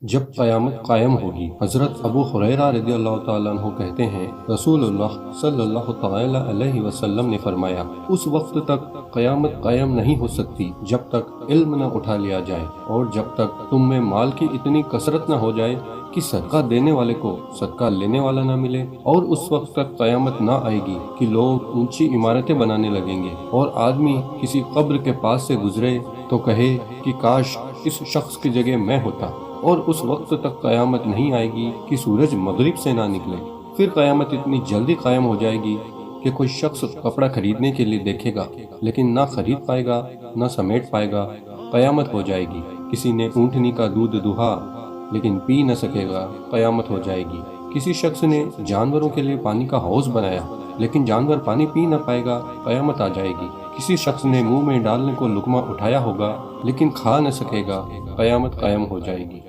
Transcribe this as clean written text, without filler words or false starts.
जब क़यामत कायम होगी। हज़रत अबू हुरैरा रज़ियल्लाहु ताला अन्हु कहते हैं, रसूलुल्लाह सल्लल्लाहु ताला अलैहि वसल्लम ने फरमाया, उस वक्त तक क़यामत कायम नहीं हो सकती जब तक इल्म न उठा लिया जाए और जब तक तुम में माल की इतनी कसरत न हो जाए कि सदका देने वाले को सदका लेने वाला न मिले। और उस वक्त तक क़यामत न आएगी कि लोग ऊंची इमारतें बनाने लगेंगे और आदमी किसी कब्र के पास से गुजरे तो कहे कि काश इस शख्स की जगह मैं होता। और उस वक्त तक क़यामत नहीं आएगी कि सूरज मगरिब से ना निकले। फिर क़यामत इतनी जल्दी कायम हो जाएगी कि कोई शख्स कपड़ा खरीदने के लिए देखेगा लेकिन ना खरीद पाएगा ना समेट पाएगा। क़यामत हो जाएगी। किसी ने ऊँटनी का दूध दुहा लेकिन पी न सकेगा। क़यामत हो जाएगी। किसी शख्स ने जानवरों के लिए पानी का हौज बनाया लेकिन जानवर पानी पी न पाएगा। क़यामत आ जाएगी। किसी शख्स ने मुंह में डालने को लुकमा उठाया होगा लेकिन खा न सकेगा। क़यामत कायम हो जाएगी।